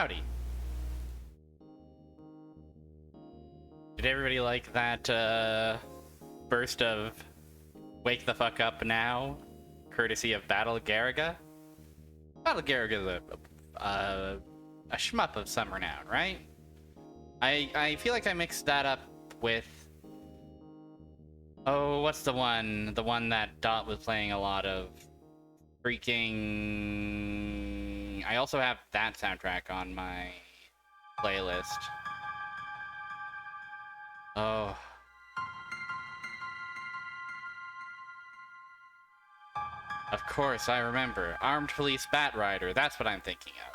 Howdy. Did everybody like that burst of Wake the Fuck Up Now, courtesy of Battle Garaga? Battle Garaga is a shmup of some renown, right? I feel like I mixed that up with... Oh, what's the one? The one that Dot was playing a lot of. Freaking... I also have that soundtrack on my playlist. Oh. Of course, I remember. Armed Police Batrider, that's what I'm thinking of.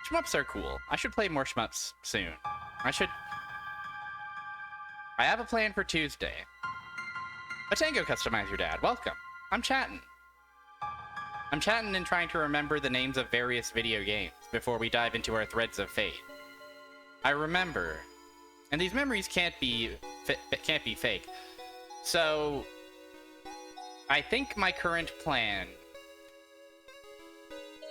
Shmups are cool. I should play more shmups soon. I have a plan for Tuesday. A Tango Customizer Dad, welcome. I'm chatting and trying to remember the names of various video games before we dive into our threads of fate. I remember, and these memories can't be fake. So, I think my current plan...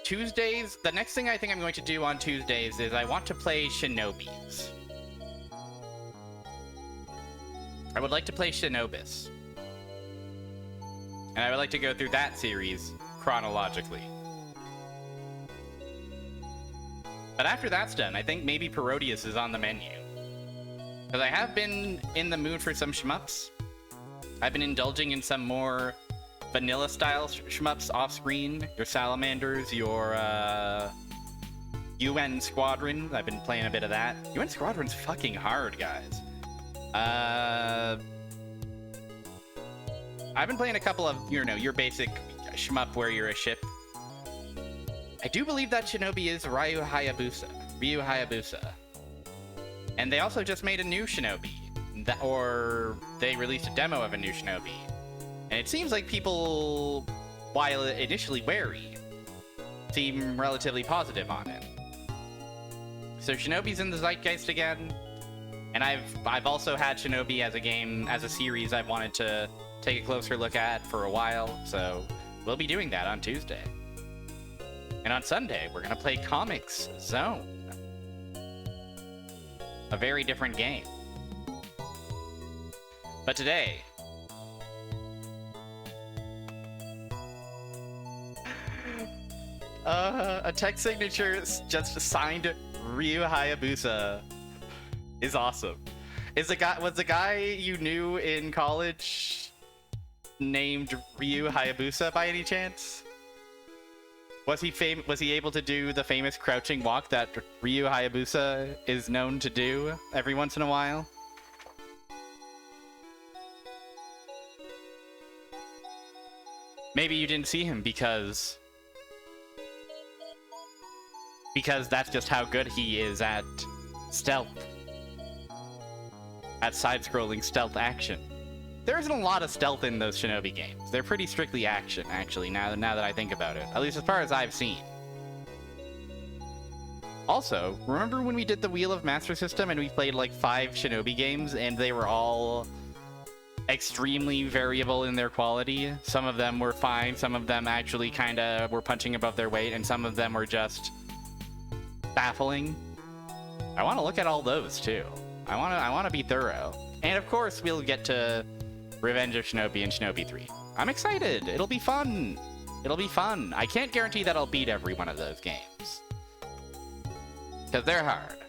Tuesdays, the next thing I think I'm going to do on Tuesdays is I want to play Shinobis. I would like to play Shinobis. And I would like to go through that series chronologically. But after that's done, I think maybe Parodius is on the menu. Because I have been in the mood for some shmups. I've been indulging in some more vanilla-style shmups off-screen. Your Salamanders, your UN Squadron. I've been playing a bit of that. UN Squadron's fucking hard, guys. I've been playing a couple of, you know, your basic shmup where you're a ship. I do believe that Shinobi is Ryu Hayabusa. And they also just made a new Shinobi. Or they released a demo of a new Shinobi. And it seems like people, while initially wary, seem relatively positive on it. So Shinobi's in the zeitgeist again. And I've also had Shinobi as a game, as a series I've wanted to take a closer look at for a while, so we'll be doing that on Tuesday. And on Sunday, we're gonna play Comics Zone. A very different game. But today... a text signature just signed Ryu Hayabusa is awesome. Was the guy you knew in college named Ryu Hayabusa by any chance? Was he able to do the famous crouching walk that Ryu Hayabusa is known to do every once in a while? Maybe you didn't see him because that's just how good he is at stealth. At side-scrolling stealth action. There isn't a lot of stealth in those Shinobi games. They're pretty strictly action, actually, now that I think about it. At least as far as I've seen. Also, remember when we did the Wheel of Master System and we played like 5 Shinobi games and they were all extremely variable in their quality? Some of them were fine, some of them actually kinda were punching above their weight, and some of them were just baffling. I want to look at all those, too. I want to be thorough. And of course, we'll get to Revenge of Shinobi and Shinobi 3. I'm excited. It'll be fun. It'll be fun. I can't guarantee that I'll beat every one of those games. Because they're hard.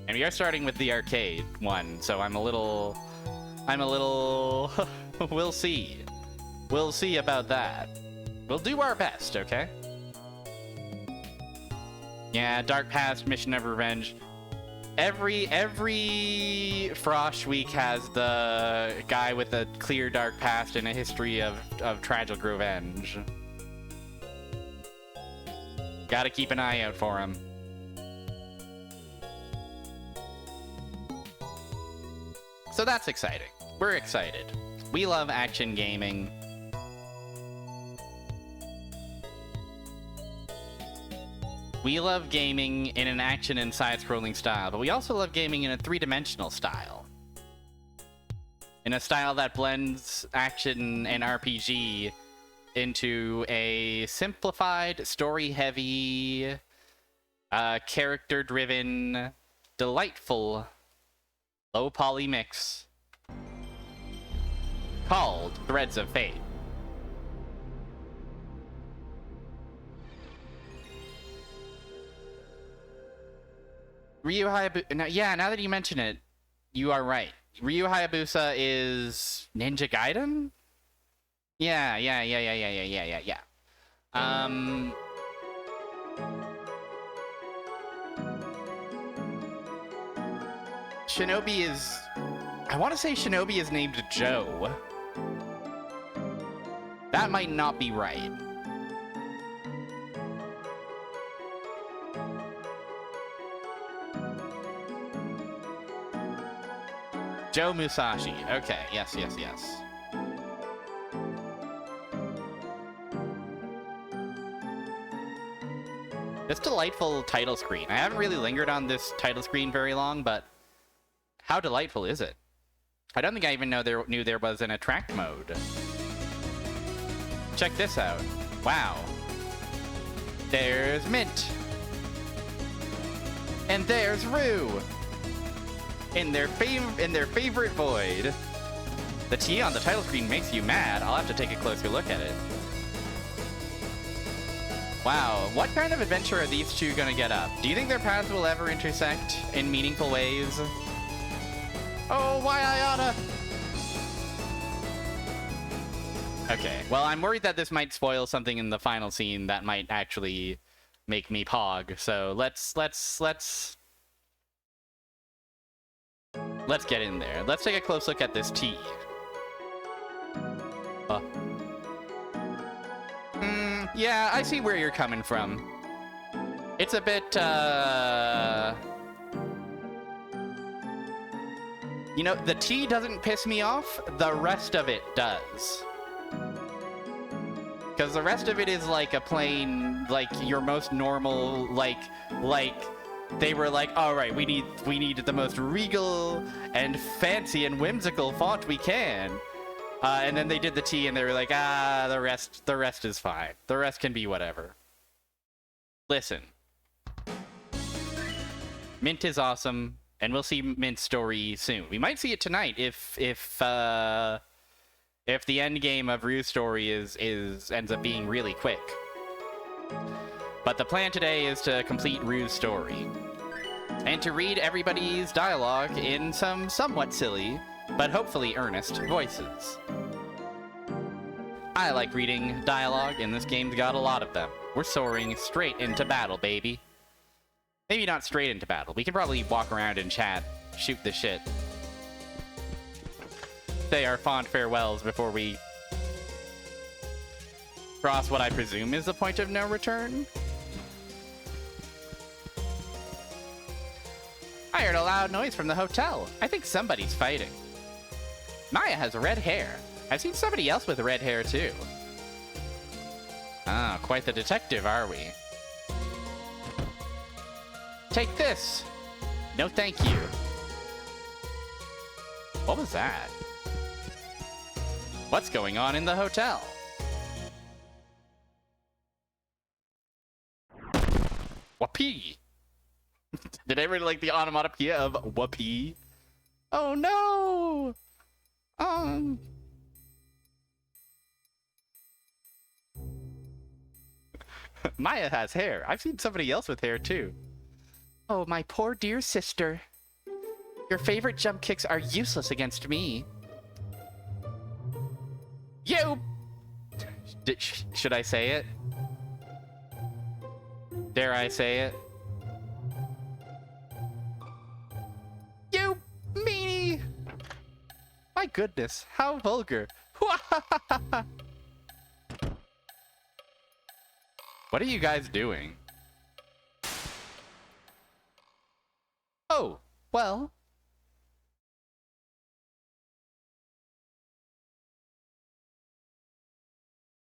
And we are starting with the arcade one, so I'm a little... We'll see. We'll see about that. We'll do our best, okay? Yeah, Dark Past, Mission of Revenge. Every Frosh week has the guy with a clear dark past and a history of tragic revenge. Gotta keep an eye out for him. So that's exciting. We're excited. We love action gaming. We love gaming in an action and side-scrolling style, but we also love gaming in a three-dimensional style. In a style that blends action and RPG into a simplified, story-heavy, character-driven, delightful, low-poly mix called Threads of Fate. Ryu Hayabusa... Yeah, now that you mention it, you are right. Ryu Hayabusa is Ninja Gaiden? Yeah. Shinobi is... I want to say Shinobi is named Joe. That might not be right. Joe Musashi. Okay, yes. This delightful title screen. I haven't really lingered on this title screen very long, but how delightful is it? I don't think I even knew there was an attract mode. Check this out. Wow. There's Mint. And there's Rue. In their favorite void. The T on the title screen makes you mad. I'll have to take a closer look at it. Wow, what kind of adventure are these two gonna get up? Do you think their paths will ever intersect in meaningful ways? Oh, why Ayana? Okay, well, I'm worried that this might spoil something in the final scene that might actually make me pog. So let's get in there. Let's take a close look at this T. Yeah, I see where you're coming from. It's a bit, you know, the T doesn't piss me off, the rest of it does. Because the rest of it is like a plain, like, your most normal, like, they were like, all right, we need the most regal and fancy and whimsical font we can. And then they did the T and they were like, the rest is fine. The rest can be whatever. Listen. Mint is awesome, and we'll see Mint's story soon. We might see it tonight if the end game of Ryu's story ends up being really quick. But the plan today is to complete Ryu's story. And to read everybody's dialogue in some somewhat silly, but hopefully earnest voices. I like reading dialogue, and this game's got a lot of them. We're soaring straight into battle, baby. Maybe not straight into battle. We can probably walk around and chat, shoot the shit. Say our fond farewells before we cross what I presume is the point of no return. I heard a loud noise from the hotel. I think somebody's fighting. Maya has red hair. I've seen somebody else with red hair, too. Ah, quite the detective, are we? Take this! No thank you. What was that? What's going on in the hotel? Whoopee! Did everyone like the onomatopoeia of whoopee? Oh no! Maya has hair. I've seen somebody else with hair too. Oh, my poor dear sister. Your favorite jump kicks are useless against me. You! Should I say it? Dare I say it? You meanie! My goodness, how vulgar. What are you guys doing? Oh, well.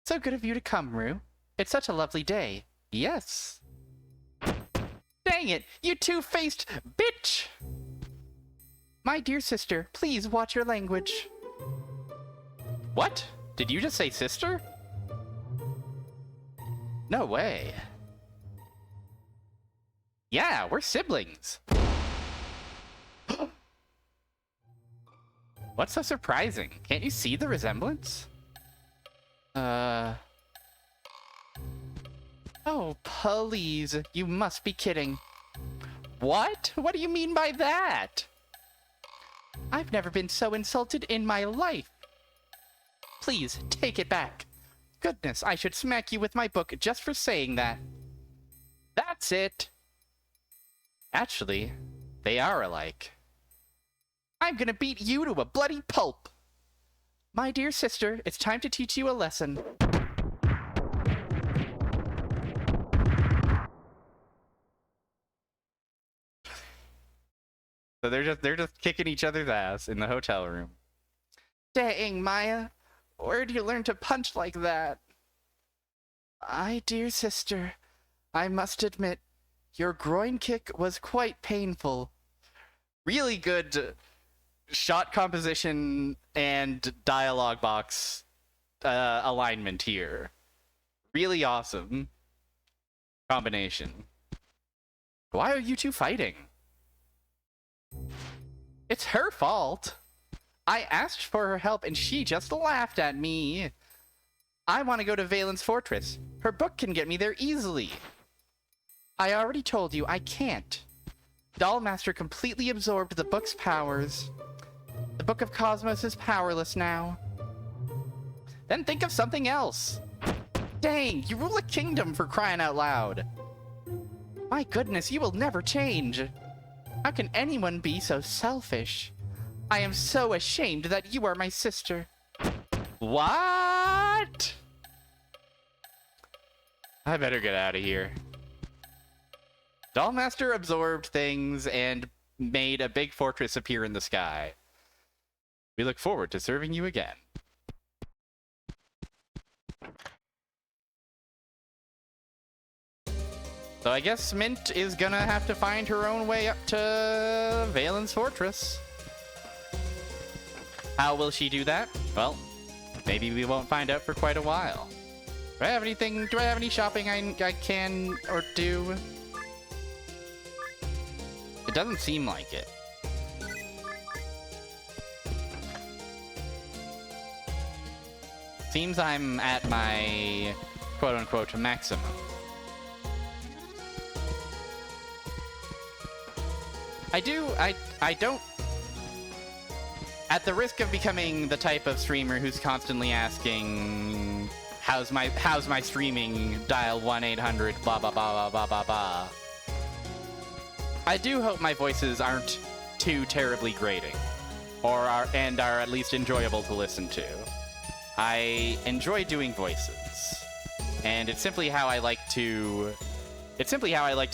So good of you to come, Rue. It's such a lovely day. Yes. Dang it, you two-faced bitch! My dear sister, please watch your language. What? Did you just say sister? No way. Yeah, we're siblings. What's so surprising? Can't you see the resemblance? Oh, please. You must be kidding. What? What do you mean by that? I've never been so insulted in my life. Please, take it back. Goodness, I should smack you with my book just for saying that. That's it. Actually, they are alike. I'm gonna beat you to a bloody pulp. My dear sister, it's time to teach you a lesson. So they're just kicking each other's ass in the hotel room. Dang, Maya, where'd you learn to punch like that? Dear sister, I must admit, your groin kick was quite painful. Really good shot composition and dialogue box alignment here. Really awesome combination. Why are you two fighting? It's her fault. I asked for her help and she just laughed at me. I want to go to Valen's fortress. Her book can get me there easily. I already told you I can't. Dollmaster completely absorbed the book's powers. The Book of Cosmos is powerless now. Then think of something else. Dang, you rule a kingdom, for crying out loud. My goodness, you will never change. How can anyone be so selfish? I am so ashamed that you are my sister. What? I better get out of here. Dollmaster absorbed things and made a big fortress appear in the sky. We look forward to serving you again. So I guess Mint is gonna have to find her own way up to Valen's fortress. How will she do that? Well, maybe we won't find out for quite a while. Do I have any shopping I can or do? It doesn't seem like it. Seems I'm at my quote-unquote maximum. I don't... At the risk of becoming the type of streamer who's constantly asking, how's my streaming, dial 1-800 blah blah blah blah blah blah blah. I do hope my voices aren't too terribly grating, or are at least enjoyable to listen to. I enjoy doing voices, and it's simply how I like to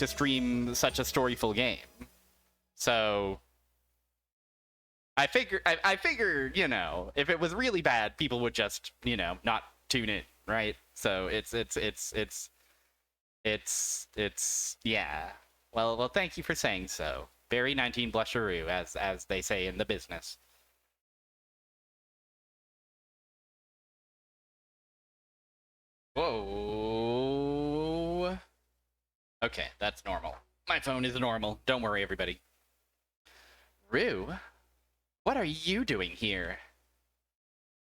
stream such a storyful game. So I figure, you know, if it was really bad, people would just, you know, not tune in, right? So it's yeah. Well, thank you for saying so. Very 19 blusheroo, as they say in the business. Whoa. Okay, that's normal. My phone is normal. Don't worry, everybody. Rue, what are you doing here?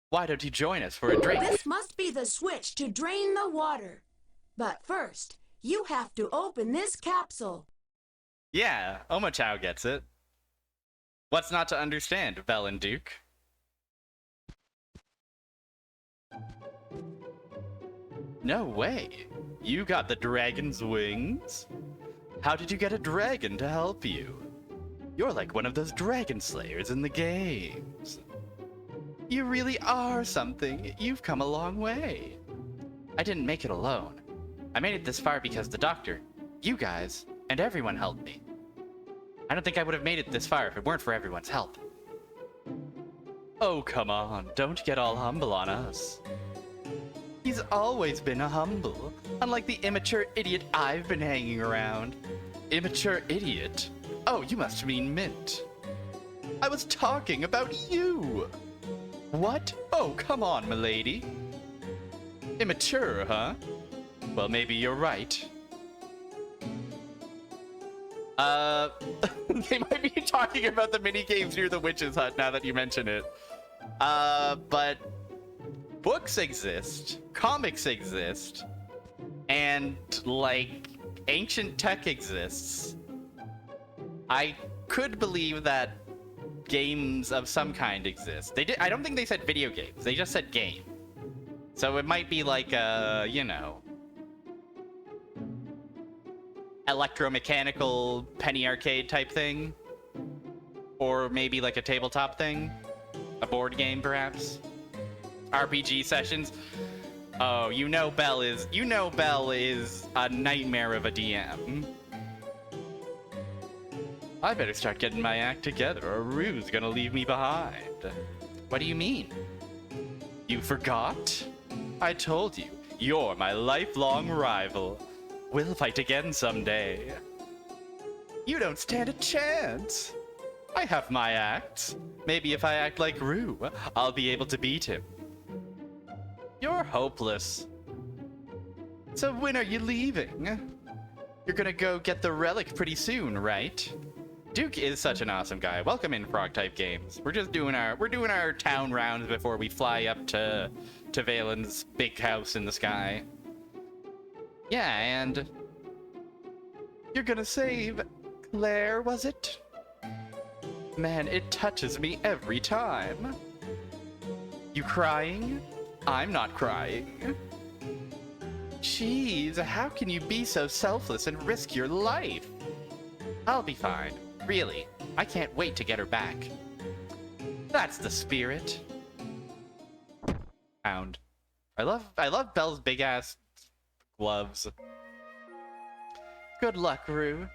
Why don't you join us for a drink? This must be the switch to drain the water. But first, you have to open this capsule. Yeah, Omochao gets it. What's not to understand, Velen Duke? No way. You got the dragon's wings? How did you get a dragon to help you? You're like one of those dragon slayers in the games. You really are something. You've come a long way. I didn't make it alone. I made it this far because the doctor, you guys, and everyone helped me. I don't think I would have made it this far if it weren't for everyone's help. Oh, come on. Don't get all humble on us. He's always been humble, unlike the immature idiot I've been hanging around. Immature idiot? Oh, you must mean Mint. I was talking about you. What? Oh, come on, milady. Immature, huh? Well, maybe you're right. They might be talking about the mini games near the witch's hut now that you mention it. But books exist, comics exist, and like ancient tech exists. I could believe that games of some kind exist. I don't think they said video games. They just said game. So it might be like a, you know, electromechanical penny arcade type thing, or maybe like a tabletop thing, a board game perhaps, RPG sessions. Oh, you know Bell is a nightmare of a DM. I better start getting my act together or Rue's gonna leave me behind. What do you mean? You forgot? I told you, you're my lifelong rival. We'll fight again someday. You don't stand a chance. I have my acts. Maybe if I act like Rue, I'll be able to beat him. You're hopeless. So when are you leaving? You're gonna go get the relic pretty soon, right? Duke is such an awesome guy. Welcome in, Frog Type Games. We're doing our town rounds before we fly up to Valen's big house in the sky. Yeah, and you're gonna save Claire, was it? Man, it touches me every time. You crying? I'm not crying. Jeez, how can you be so selfless and risk your life? I'll be fine. Really, I can't wait to get her back. That's the spirit. Pound. I love Belle's big ass gloves. Good luck, Rue.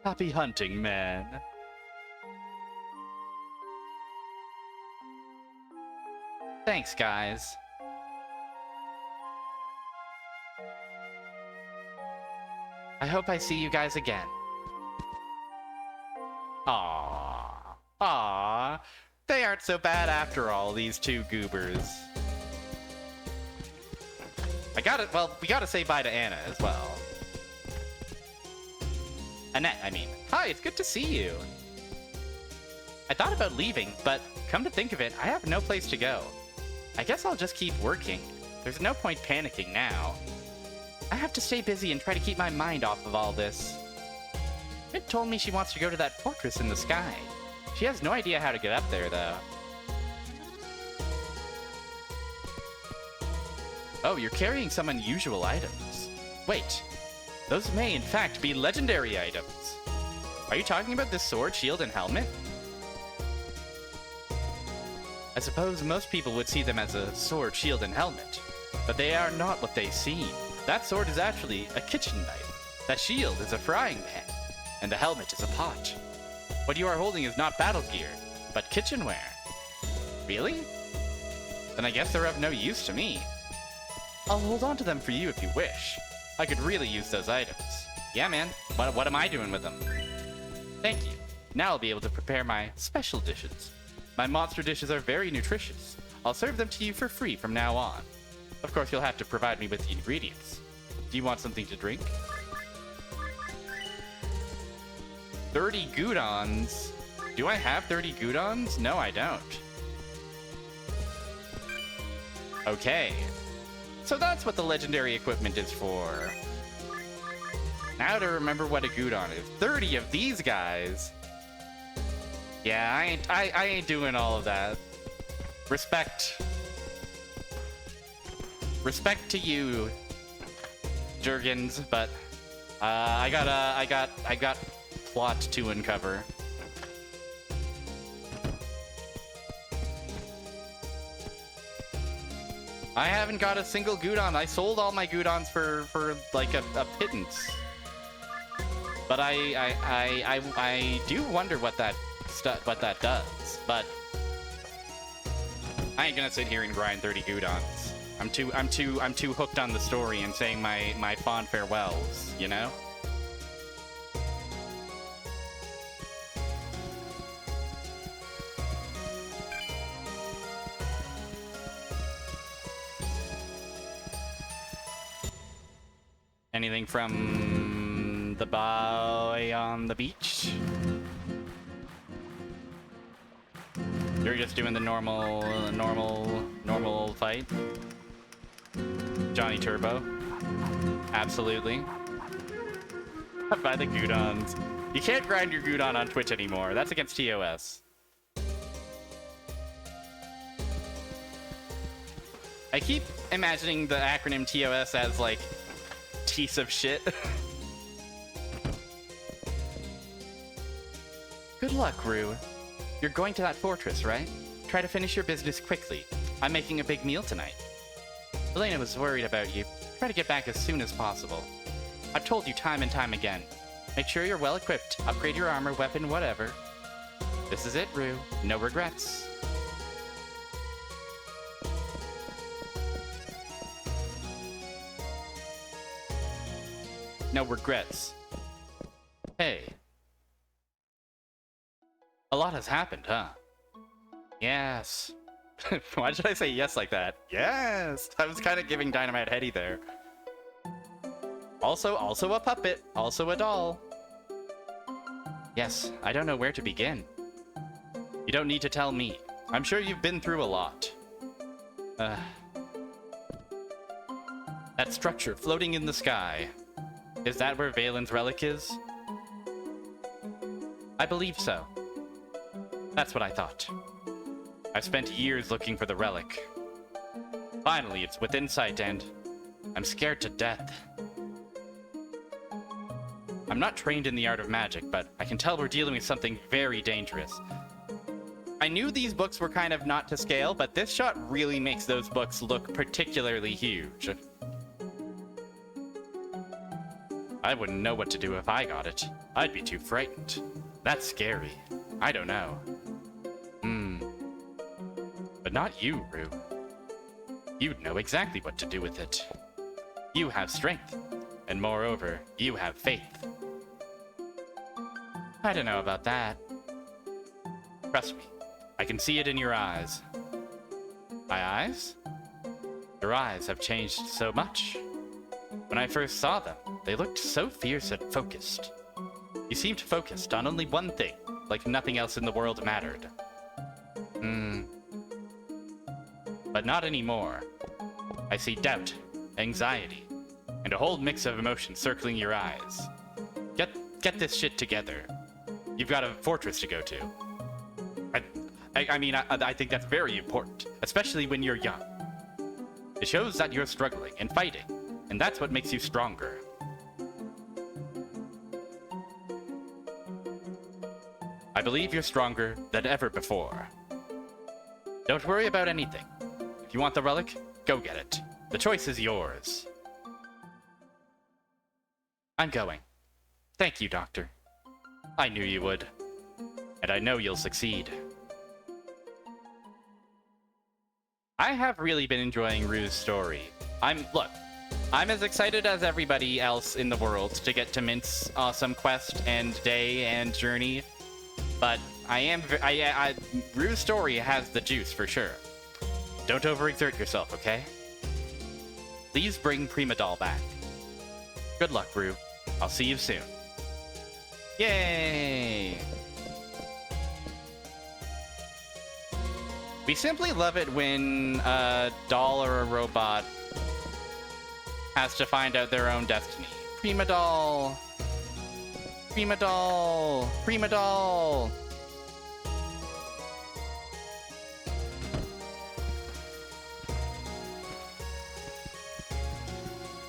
Happy hunting, man. Thanks, guys. I hope I see you guys again. Aww. Aww. They aren't so bad after all, these two goobers. We gotta say bye to Anna as well. Annette, I mean. Hi, it's good to see you. I thought about leaving, but come to think of it, I have no place to go. I guess I'll just keep working. There's no point panicking now. I have to stay busy and try to keep my mind off of all this. It told me she wants to go to that fortress in the sky. She has no idea how to get up there, though. Oh, you're carrying some unusual items. Wait, those may in fact be legendary items. Are you talking about this sword, shield, and helmet? I suppose most people would see them as a sword, shield, and helmet, but they are not what they seem. That sword is actually a kitchen knife. That shield is a frying pan, and the helmet is a pot. What you are holding is not battle gear, but kitchenware. Really? Then I guess they're of no use to me. I'll hold on to them for you if you wish. I could really use those items. Yeah, man. What am I doing with them? Thank you. Now I'll be able to prepare my special dishes. My monster dishes are very nutritious. I'll serve them to you for free from now on. Of course, you'll have to provide me with the ingredients. Do you want something to drink? 30 Gudons? Do I have 30 Gudons? No, I don't. Okay. So that's what the legendary equipment is for. Now to remember what a Gudon is. 30 of these guys. Yeah, I ain't doing all of that. Respect. Respect to you, Jurgens, but I got plot to uncover. I haven't got a single Gudon. I sold all my Gudons for like a pittance. But I do wonder what that does. But I ain't gonna sit here and grind 30 Gudons. I'm too hooked on the story and saying my fond farewells, you know? anything from the boy on the beach? You're just doing the normal fight. Johnny Turbo. Absolutely. By the Gudons. You can't grind your Gudon on Twitch anymore. That's against TOS. I keep imagining the acronym TOS as, like, piece of shit. Good luck, Rue. You're going to that fortress, right? Try to finish your business quickly. I'm making a big meal tonight. Elena was worried about you. Try to get back as soon as possible. I've told you time and time again. Make sure you're well equipped. Upgrade your armor, weapon, whatever. This is it, Rue. No regrets. No regrets. Hey. A lot has happened, huh? Yes. Why did I say yes like that? Yes! I was kind of giving Dynamite Heady there. Also a puppet. Also a doll. Yes, I don't know where to begin. You don't need to tell me. I'm sure you've been through a lot. That structure floating in the sky. Is that where Valen's relic is? I believe so. That's what I thought. I've spent years looking for the relic. Finally, it's within sight and I'm scared to death. I'm not trained in the art of magic, but I can tell we're dealing with something very dangerous. I knew these books were kind of not to scale, but this shot really makes those books look particularly huge. I wouldn't know what to do if I got it. I'd be too frightened. That's scary. I don't know. But not you, Rue. You'd know exactly what to do with it. You have strength, and moreover, you have faith. I don't know about that. Trust me, I can see it in your eyes. My eyes? Your eyes have changed so much. When I first saw them, they looked so fierce and focused. You seemed focused on only one thing, like nothing else in the world mattered. But not anymore. I see doubt, anxiety, and a whole mix of emotions circling your eyes. Get this shit together. You've got a fortress to go to. I think that's very important, especially when you're young. It shows that you're struggling and fighting, and that's what makes you stronger. I believe you're stronger than ever before. Don't worry about anything. If you want the relic, go get it. The choice is yours. I'm going. Thank you, Doctor. I knew you would. And I know you'll succeed. I have really been enjoying Rue's story. I'm as excited as everybody else in the world to get to Mint's awesome quest and day and journey. But Rue's story has the juice for sure. Don't overexert yourself, okay? Please bring Prima Doll back. Good luck, Rue. I'll see you soon. Yay! We simply love it when a doll or a robot has to find out their own destiny. Prima Doll! Prima Doll! Prima Doll!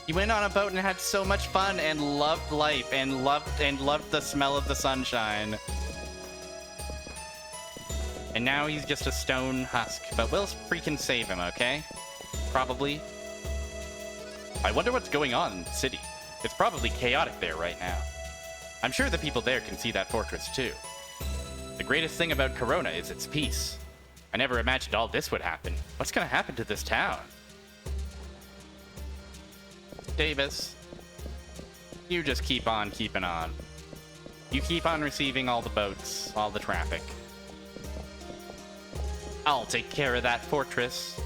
You went on a boat and had so much fun and loved life and loved the smell of the sunshine. And now he's just a stone husk, but we'll freaking save him, okay? Probably. I wonder what's going on in the city. It's probably chaotic there right now. I'm sure the people there can see that fortress too. The greatest thing about Corona is its peace. I never imagined all this would happen. What's gonna happen to this town? Davis, you just keep on keeping on. You keep on receiving all the boats, all the traffic. I'll take care of that fortress.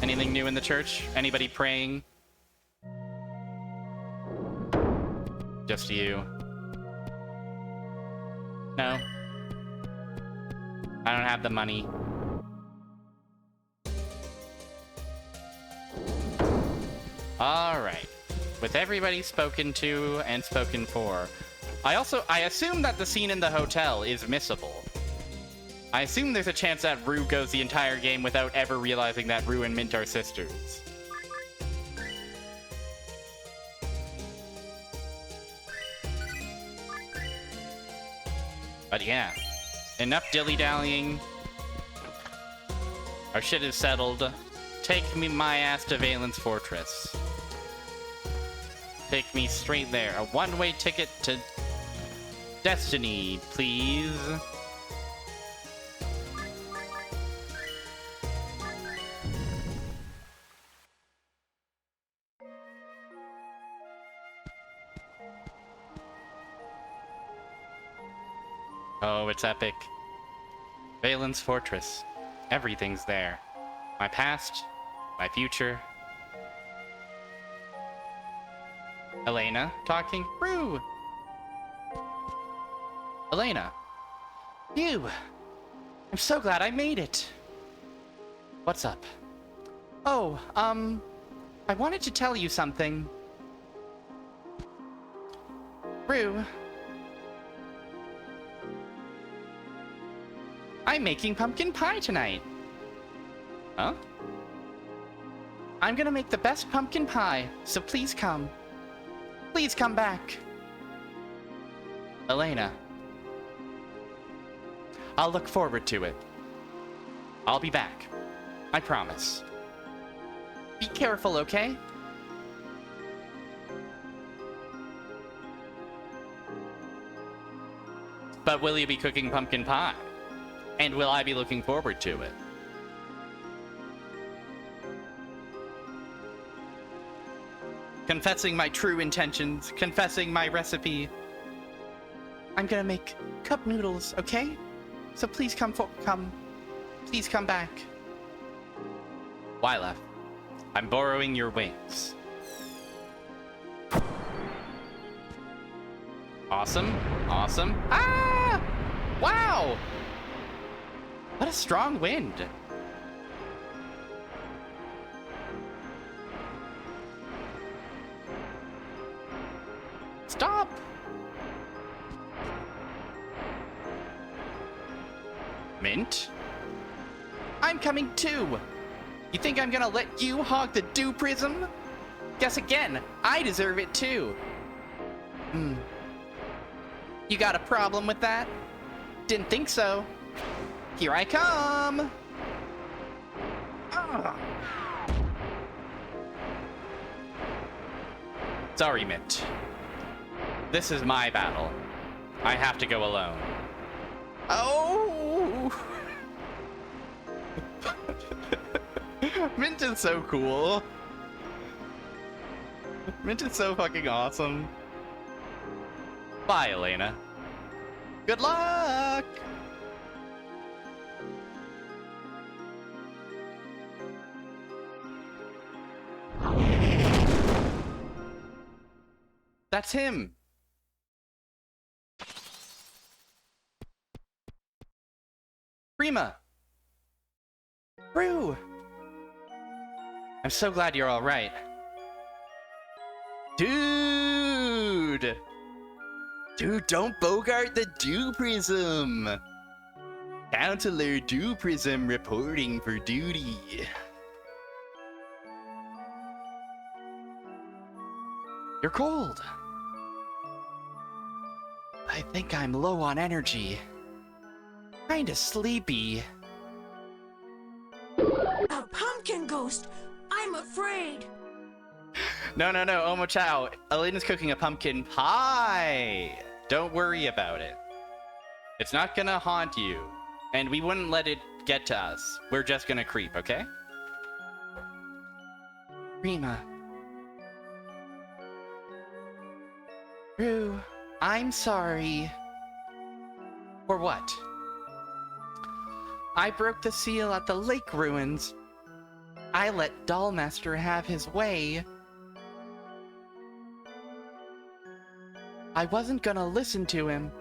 Anything new in the church? Anybody praying? Just you. No. I don't have the money. Alright. With everybody spoken to and spoken for, I assume that the scene in the hotel is missable. I assume there's a chance that Rue goes the entire game without ever realizing that Rue and Mint are sisters. But yeah, enough dilly-dallying. Our shit is settled. Take me my ass to Valen's Fortress. Take me straight there. A one-way ticket to Destiny, please. Oh, it's epic. Valen's Fortress. Everything's there. My past, my future. Elena talking. Rue! Elena. You! I'm so glad I made it. What's up? Oh, I wanted to tell you something. Rue. I'm making pumpkin pie tonight. Huh? I'm gonna make the best pumpkin pie, so please come. Please come back. Elena. I'll look forward to it. I'll be back. I promise. Be careful, okay? But will you be cooking pumpkin pie? And will I be looking forward to it? Confessing my true intentions, confessing my recipe. I'm gonna make cup noodles, okay? So please please come back. Wyleth, I'm borrowing your wings. Awesome, awesome. Ah! Wow! What a strong wind. Stop! Mint? I'm coming too! You think I'm gonna let you hog the dew prism? Guess again, I deserve it too. You got a problem with that? Didn't think so. Here I come! Ah. Sorry, Mint. This is my battle. I have to go alone. Oh! Mint is so cool. Mint is so fucking awesome. Bye, Elena. Good luck! That's him. Rima. Rue. I'm so glad you're all right. Dude, don't bogart the dew prism. Counselor Dew Prism reporting for duty. You're cold. I think I'm low on energy. Kinda sleepy. A pumpkin ghost! I'm afraid! No, Omochao. Elena's cooking a pumpkin pie. Don't worry about it. It's not gonna haunt you. And we wouldn't let it get to us. We're just gonna creep, okay? Rima. Rue, I'm sorry. For what? I broke the seal at the lake ruins. I let Dollmaster have his way. I wasn't gonna listen to him,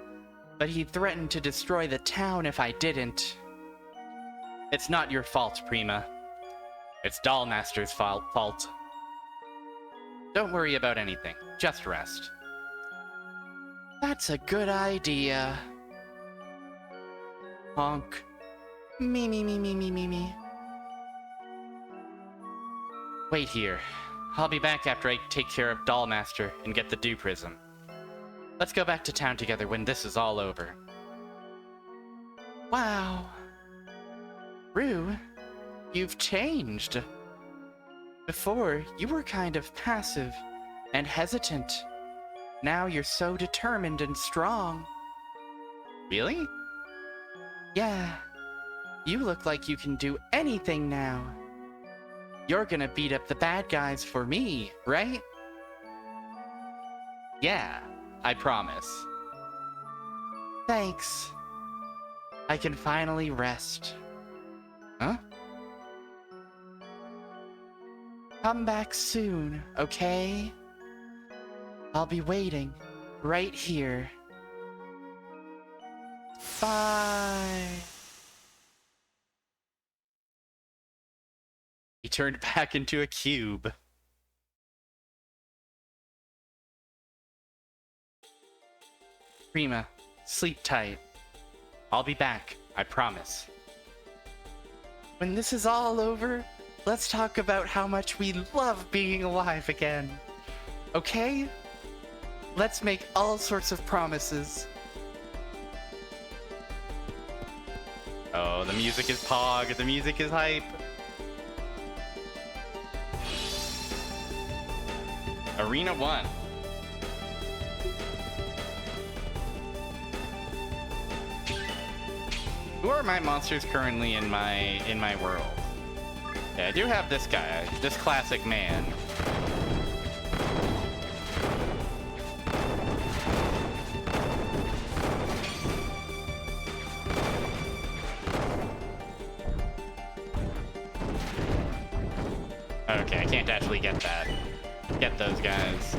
but he threatened to destroy the town if I didn't. It's not your fault, Prima. It's Dollmaster's fault. Don't worry about anything. Just rest. That's a good idea. Honk. Me. Wait here. I'll be back after I take care of Dollmaster and get the Dew Prism. Let's go back to town together when this is all over. Wow. Rue, you've changed. Before, you were kind of passive and hesitant. Now you're so determined and strong. Really? Yeah. You look like you can do anything now. You're gonna beat up the bad guys for me, right? Yeah, I promise. Thanks. I can finally rest. Huh? Come back soon, okay? I'll be waiting right here. Bye. He turned back into a cube. Prima, sleep tight. I'll be back, I promise. When this is all over, let's talk about how much we love being alive again. Okay? Let's make all sorts of promises. Oh, the music is pog, the music is hype. Arena 1. Who are my monsters currently in my world? Yeah, I do have this guy, this classic man. Okay, I can't actually get that. Get those guys.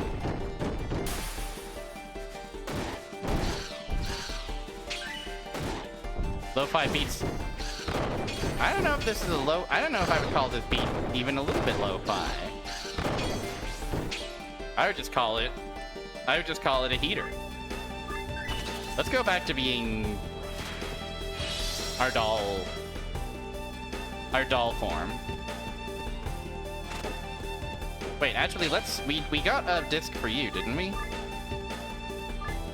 Lo-fi beats. I don't know if this is a low. I don't know if I would call this beat even a little bit lo-fi. I would just call it a heater. Let's go back to being our doll form. Wait, actually, we got a disc for you, didn't we?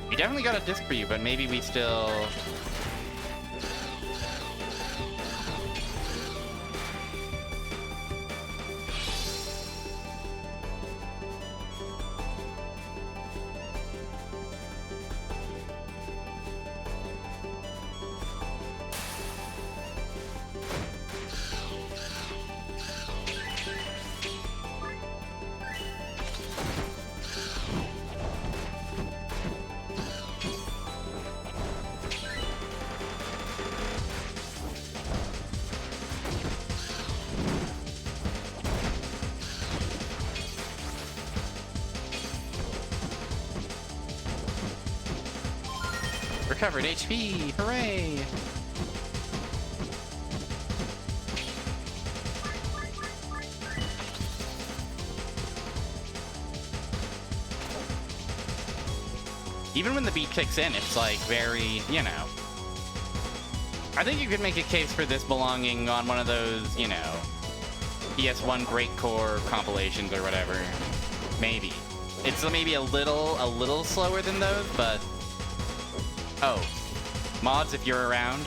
We definitely got a disc for you, but maybe we still... Recovered HP! Hooray! Even when the beat kicks in, it's like very, you know. I think you could make a case for this belonging on one of those, you know, PS1 Great Core compilations or whatever. Maybe. It's maybe a little slower than those, but... Oh, mods, if you're around.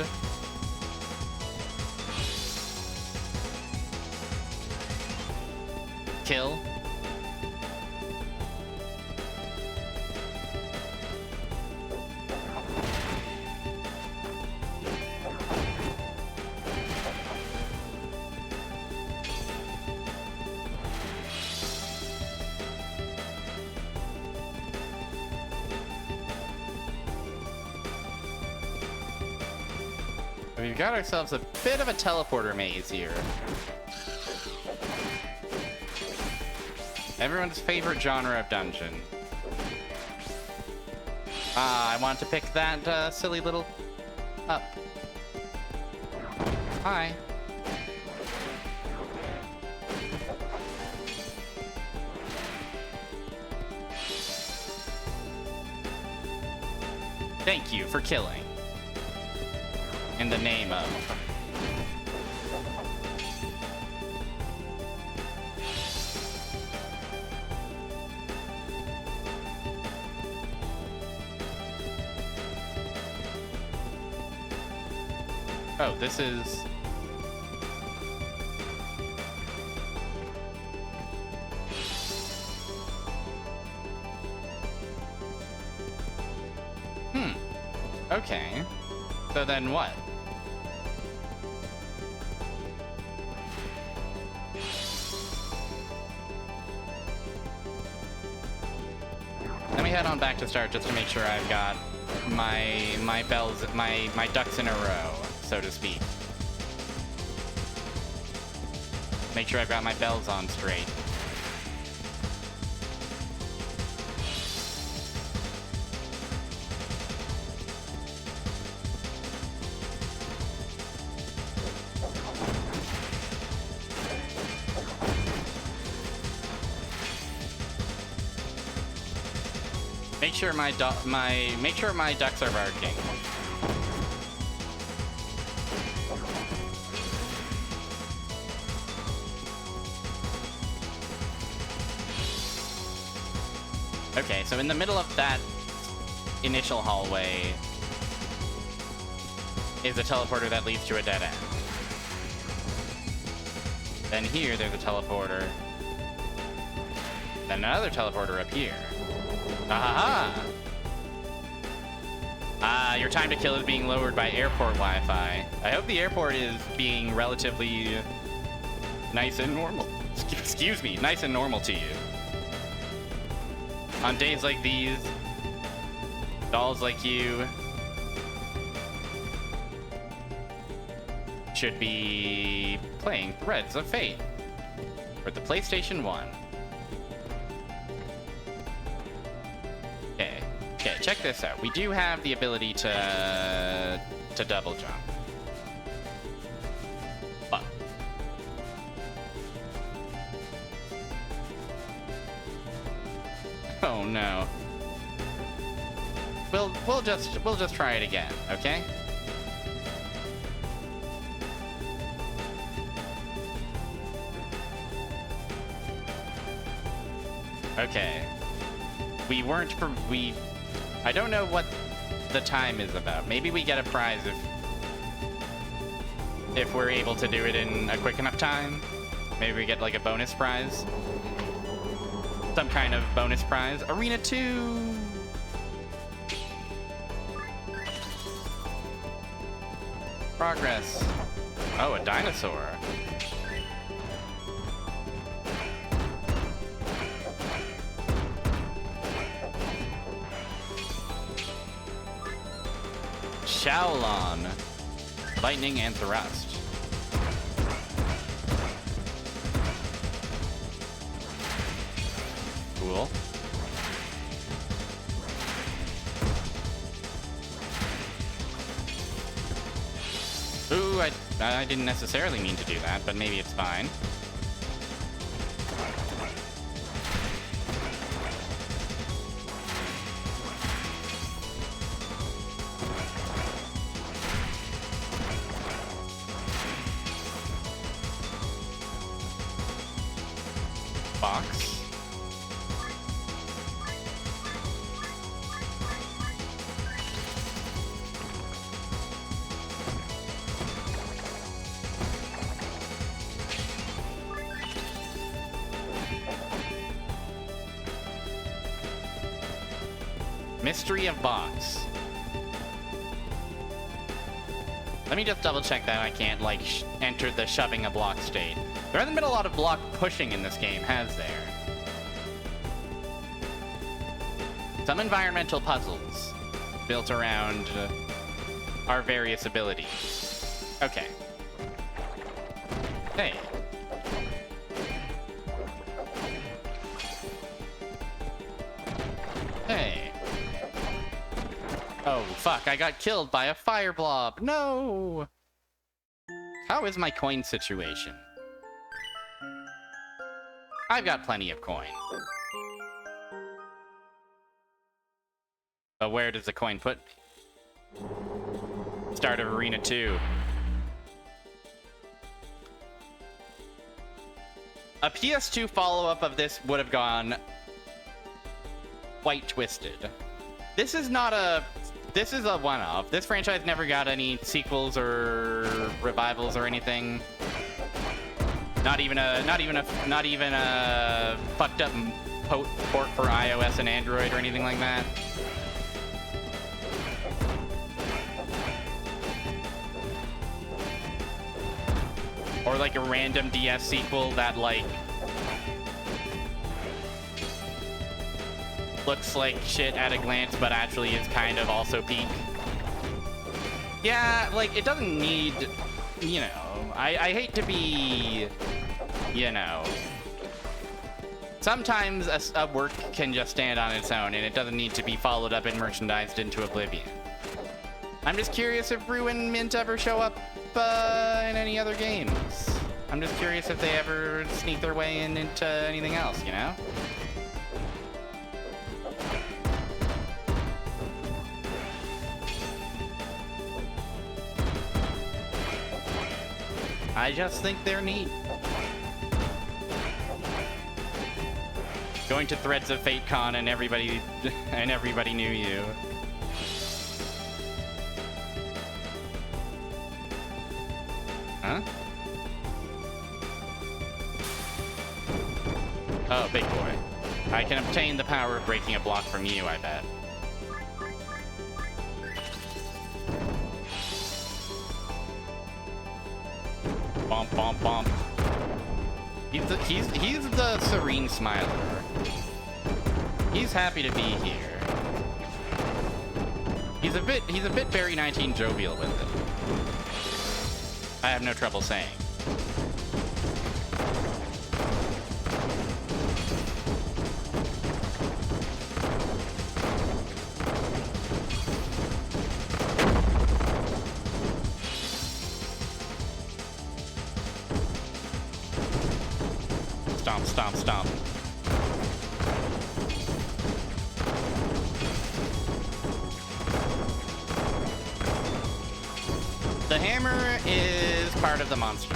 Kill. We've got ourselves a bit of a teleporter maze here. Everyone's favorite genre of dungeon. I want to pick that silly little up. Hi. Thank you for killing. In the name of... Oh, this is... Okay. So then what? Let me head on back to start just to make sure I've got my bells, my ducks in a row, so to speak. Make sure I've got my bells on straight. Make sure my ducks are barking. Okay, so in the middle of that initial hallway is a teleporter that leads to a dead end. Then here there's a teleporter. Then another teleporter up here. Aha! Your time to kill is being lowered by airport Wi-Fi. I hope the airport is being relatively nice and normal. Excuse me, nice and normal to you. On days like these, dolls like you should be playing Threads of Fate for the PlayStation 1. Okay, check this out. We do have the ability to double jump. But oh no. We'll just try it again, okay? Okay. I don't know what the time is about. Maybe we get a prize if we're able to do it in a quick enough time. Maybe we get like a bonus prize. Some kind of bonus prize. Arena 2! Progress. Oh, a dinosaur. Shaolon. Lightning and Thrust. Cool. Ooh, I didn't necessarily mean to do that, but maybe it's fine. Box. Mystery of Box. Let me just double check that I can't, like, enter the shoving a block state. There hasn't been a lot of block pushing in this game, has there? Some environmental puzzles built around our various abilities. Okay. Hey. Oh, fuck, I got killed by a fire blob. No! How is my coin situation? I've got plenty of coin. But where does the coin put me? Start of Arena 2. A PS2 follow-up of this would have gone quite twisted. This is not a... This is a one-off. This franchise never got any sequels or revivals or anything. Not even a fucked up port for iOS and Android or anything like that. Or like a random DS sequel that like looks like shit at a glance, but actually is kind of also peak. Yeah, like it doesn't need, you know, I hate to be, you know, sometimes a work can just stand on its own and it doesn't need to be followed up and merchandised into oblivion. I'm just curious if Ruin Mint ever show up in any other games. I'm just curious if they ever sneak their way into anything else, you know? I just think they're neat. Going to Threads of Fate Con and everybody knew you. Huh? Oh, big boy. I can obtain the power of breaking a block from you, I bet. Bump, bump, bump. He's the serene smiler. He's happy to be here. He's a bit very 19 jovial with it. I have no trouble saying. Stomp, stomp, stomp. The hammer is part of the monster.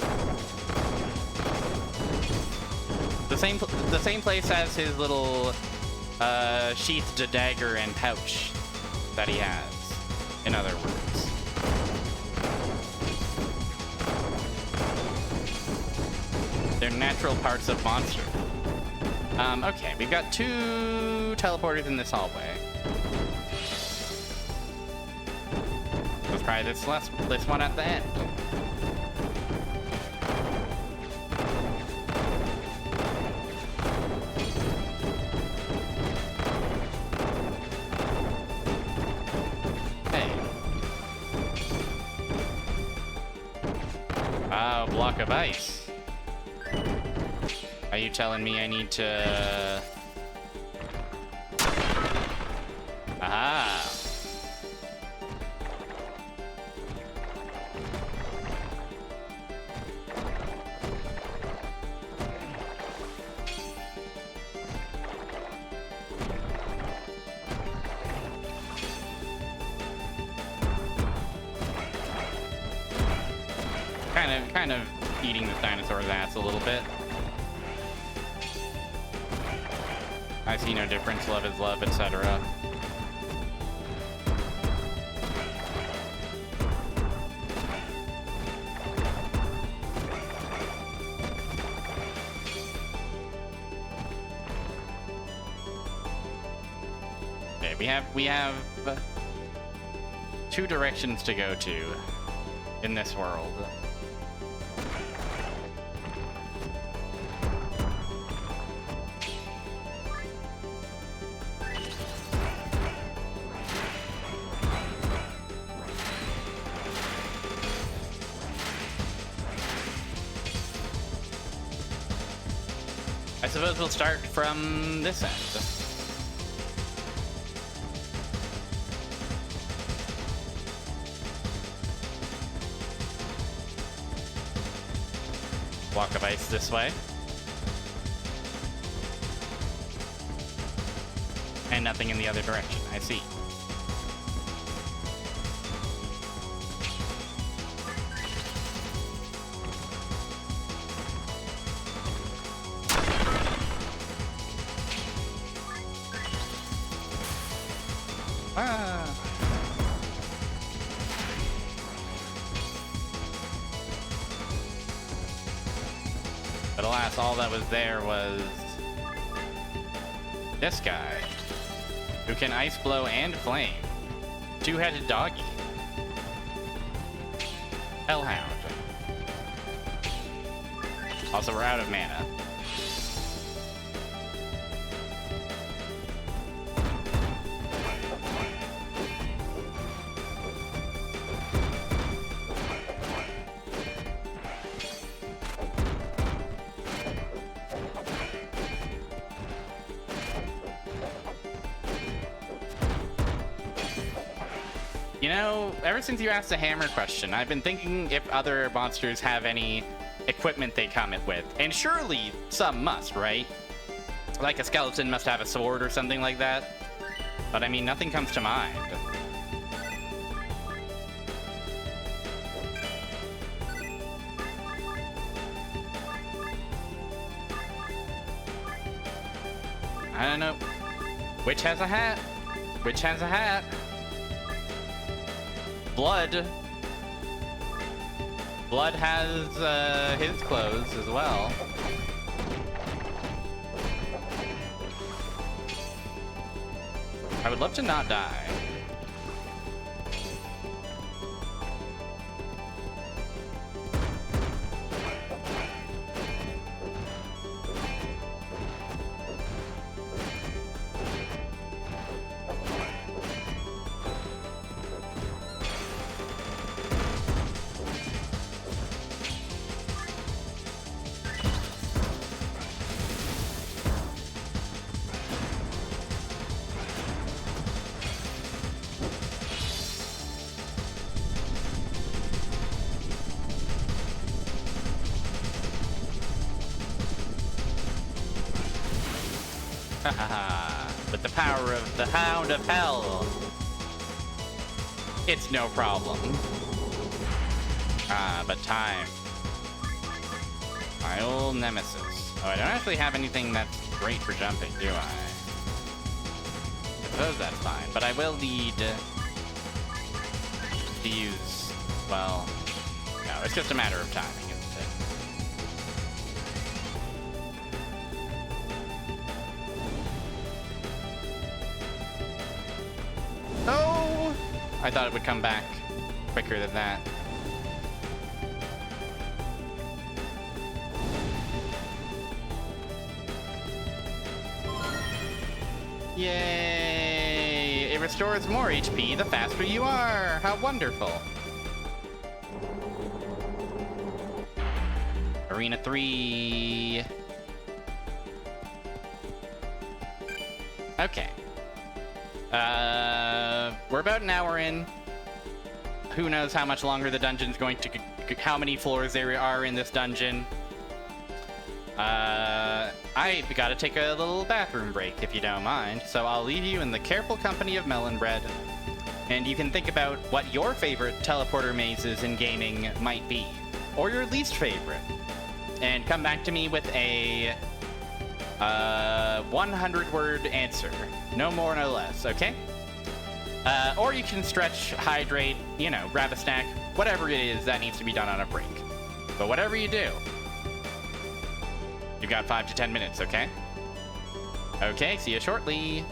The same place as his little sheathed dagger and pouch that he has, in other words. They're natural parts of monster. Okay, we've got 2 teleporters in this hallway. Let's try this one at the end. Hey. Wow, block of ice. Are you telling me I need to... Aha! Kind of eating this dinosaur's ass a little bit. I see no difference, love is love, etc. Okay, we have 2 directions to go to in this world. I suppose we'll start from this end. Block of ice this way. And nothing in the other direction. I see. Ah. But alas, all that was there was this guy, who can ice blow and flame. Two-headed doggy. Hellhound. Also, we're out of mana. You know, ever since you asked the hammer question, I've been thinking if other monsters have any equipment they come with. And surely some must, right? Like a skeleton must have a sword or something like that. But I mean, nothing comes to mind. I don't know. Which has a hat? Which has a hat? Blood. Blood has his clothes as well. I would love to not die. With the power of the Hound of Hell, it's no problem. But time. My old nemesis. Oh, I don't actually have anything that's great for jumping, do I? I suppose that's fine, but I will need to use, well, no, it's just a matter of timing, isn't it? Oh! I thought it would come back quicker than that. Yay! It restores more HP the faster you are! How wonderful! Arena 3... Okay. We're about an hour in. Who knows how much longer the dungeon's going to... how many floors there are in this dungeon. I gotta take a little bathroom break, if you don't mind, so I'll leave you in the careful company of Melon Bread, and you can think about what your favorite teleporter mazes in gaming might be, or your least favorite, and come back to me with a 100-word answer, no more, no less, okay? Or you can stretch, hydrate, you know, grab a snack, whatever it is that needs to be done on a break. But whatever you do, you've got 5 to 10 minutes, okay? Okay, see you shortly.